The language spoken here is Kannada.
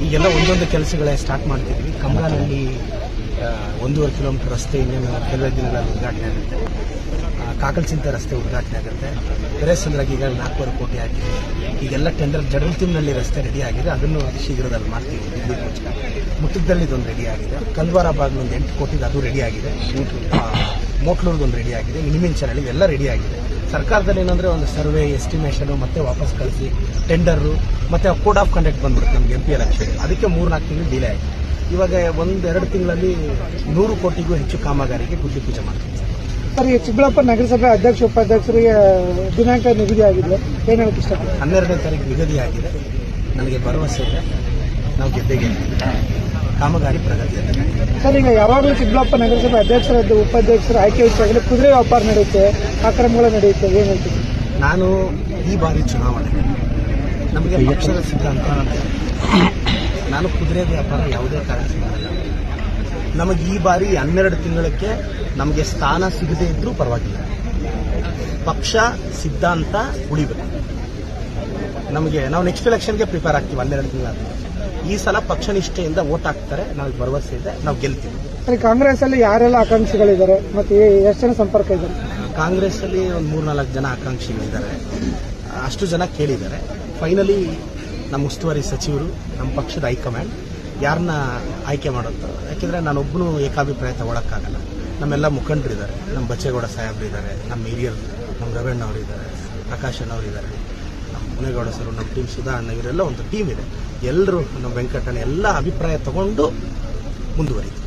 ಈಗೆಲ್ಲ ಒಂದೊಂದು ಕೆಲಸಗಳೇ ಸ್ಟಾರ್ಟ್ ಮಾಡ್ತಿದ್ವಿ. ಕಮಲಾನಲ್ಲಿ 1.5 ಕಿಲೋಮೀಟರ್ ರಸ್ತೆ ಇನ್ನೇನು ಕೆಲವೇ ದಿನಗಳಲ್ಲಿ ಉದ್ಘಾಟನೆ ಆಗುತ್ತೆ. ಕಾಕಲಚಿಂತೆ ರಸ್ತೆ ಉದ್ಘಾಟನೆ ಆಗುತ್ತೆ. ಬೆರೆಸಂದ್ರಾಗಿ ಈಗ 4.25 ಕೋಟಿ ಆಗಿದೆ. ಈಗೆಲ್ಲ ಟೆಂಡರ್ ಜಡಲ್ತಿಮ್ನಲ್ಲಿ ರಸ್ತೆ ರೆಡಿ ಆಗಿದೆ, ಅದನ್ನು ಅತಿ ಶೀಘ್ರದಲ್ಲಿ ಮಾಡ್ತೀವಿ. ದಿಲ್ಲಿ ಮುಚ್ಚ ಮುಟ್ಟದಲ್ಲಿ ಇದೊಂದು ರೆಡಿ ಆಗಿದೆ. ಕಲ್ವಾರ ಬಾಗ್ಲು ಒಂದು 8 ಕೋಟಿಗೆ ಅದು ರೆಡಿ ಆಗಿದೆ. ಮೋಟ್ಲೂರ್ಗೊಂದು ರೆಡಿ ಆಗಿದೆ. ಇನಿಮಿಂಚನಹಳ್ಳಿ ಇವೆಲ್ಲ ರೆಡಿ ಆಗಿದೆ. ಸರ್ಕಾರದಲ್ಲಿ ಏನಂದ್ರೆ ಒಂದು ಸರ್ವೆ ಎಸ್ಟಿಮೇಷನ್ ಮತ್ತೆ ವಾಪಸ್ ಕಳಿಸಿ ಟೆಂಡರು ಮತ್ತೆ ಕೋಡ್ ಆಫ್ ಕಂಡಕ್ಟ್ ಬಂದ್ಬಿಡುತ್ತೆ ನಮ್ಗೆ MP ಎಲೆಕ್ಷನ್. ಅದಕ್ಕೆ 3-4 ತಿಂಗಳು ಡಿಲೇ ಆಯಿತು. ಇವಾಗ 1-2 ತಿಂಗಳಲ್ಲಿ 100 ಕೋಟಿಗೂ ಹೆಚ್ಚು ಕಾಮಗಾರಿಗೆ ಗುದ್ದಿ ಪೂಜೆ ಮಾಡ್ತೀವಿ. ಸರ್, ಈ ಚಿಕ್ಕಬಳ್ಳಾಪುರ ನಗರಸಭೆ ಅಧ್ಯಕ್ಷ ಉಪಾಧ್ಯಕ್ಷರಿಗೆ ದಿನಾಂಕ ನಿಗದಿ ಆಗಿದೆ, ಏನು ಹೇಳಕ್ಕೆ ಇಷ್ಟಪಡ್ತೀನಿ? 12ನೇ ತಾರೀಕು ನಿಗದಿ ಆಗಿದೆ. ನನಗೆ ಭರವಸೆ ಇದೆ, ನಾವು ಗೆದ್ದೆ ಕಾಮಗಾರಿ ಪ್ರಗತಿಯಲ್ಲಿ. ಸರ್, ಈಗ ಯಾವಾಗಲೂ ಚಿಕ್ಕಬಳ್ಳಾಪುರ ನಗರಸಭೆ ಅಧ್ಯಕ್ಷರ ಉಪಾಧ್ಯಕ್ಷರ ಆಯ್ಕೆ ವಿಚಾರದಲ್ಲಿ ಕುದುರೆ ವ್ಯಾಪಾರ ನಡೆಯುತ್ತೆ, ಅಕ್ರಮಗಳು ನಡೆಯುತ್ತೆ, ಏನು ಹೇಳ್ತೀವಿ? ನಾನು ಈ ಬಾರಿ ಚುನಾವಣೆ ನಮಗೆ ಪಕ್ಷದ ಸಿದ್ಧಾಂತ, ನಾನು ಕುದುರೆ ವ್ಯಾಪಾರ ಯಾವುದೇ ಕಾರಣ ಸಿಗಲ್ಲ. ನಮಗೆ ಈ ಬಾರಿ 12 ತಿಂಗಳಕ್ಕೆ ನಮಗೆ ಸ್ಥಾನ ಸಿಗದೇ ಇದ್ರೂ ಪರವಾಗಿಲ್ಲ. ಪಕ್ಷ ಸಿದ್ಧಾಂತ ಉಳಿಬೇಕು. ನಮಗೆ ನಾವು ನೆಕ್ಸ್ಟ್ ಎಲೆಕ್ಷನ್ಗೆ ಪ್ರಿಪೇರ್ ಆಗ್ತೀವಿ. 12 ತಿಂಗಳಾದ್ಮೇಲೆ ಈ ಸಲ ಪಕ್ಷ ನಿಷ್ಠೆಯಿಂದ ವೋಟ್ ಹಾಕ್ತಾರೆ, ನಮಗೆ ಭರವಸೆ ಇದೆ, ನಾವು ಗೆಲ್ತೀವಿ. ಸರ್, ಕಾಂಗ್ರೆಸ್ ಅಲ್ಲಿ ಯಾರೆಲ್ಲ ಆಕಾಂಕ್ಷಿಗಳಿದ್ದಾರೆ ಮತ್ತೆ ಎಷ್ಟು ಜನ ಸಂಪರ್ಕ ಇದ್ದಾರೆ? ಕಾಂಗ್ರೆಸ್ ಅಲ್ಲಿ ಒಂದು 3-4 ಜನ ಆಕಾಂಕ್ಷಿಗಳಿದ್ದಾರೆ. ಅಷ್ಟು ಜನ ಕೇಳಿದ್ದಾರೆ. ಫೈನಲಿ ನಮ್ಮ ಉಸ್ತುವಾರಿ ಸಚಿವರು, ನಮ್ಮ ಪಕ್ಷದ ಹೈಕಮಾಂಡ್ ಯಾರನ್ನ ಆಯ್ಕೆ ಮಾಡುತ್ತೋ, ಯಾಕೆಂದ್ರೆ ನಾನೊಬ್ಬನು ಏಕಾಭಿಪ್ರಾಯ ತಗೊಳಕ್ಕಾಗಲ್ಲ. ನಮ್ಮೆಲ್ಲ ಮುಖಂಡರಿದ್ದಾರೆ, ನಮ್ಮ ಬಚ್ಚೇಗೌಡ ಸಾಹೇಬ್ರಿದ್ದಾರೆ, ನಮ್ಮ ಹಿರಿಯರು, ನಮ್ಮ ರವೀಣ್ ಅವರಿದ್ದಾರೆ, ಪ್ರಕಾಶ್ ಅವರಿದ್ದಾರೆ, ನಮ್ಮ ಮುನೇಗೌಡ ಸರ್, ನಮ್ಮ ಟೀಮ್ ಸುಧಾ ಅಣ್ಣ, ಇವರೆಲ್ಲ ಒಂದು ಟೀಮ್ ಇದೆ. ಎಲ್ಲರೂ ನಮ್ಮ ವೆಂಕಟಣ್ಣ ಎಲ್ಲ ಅಭಿಪ್ರಾಯ ತಗೊಂಡು ಮುಂದುವರಿತಾರೆ.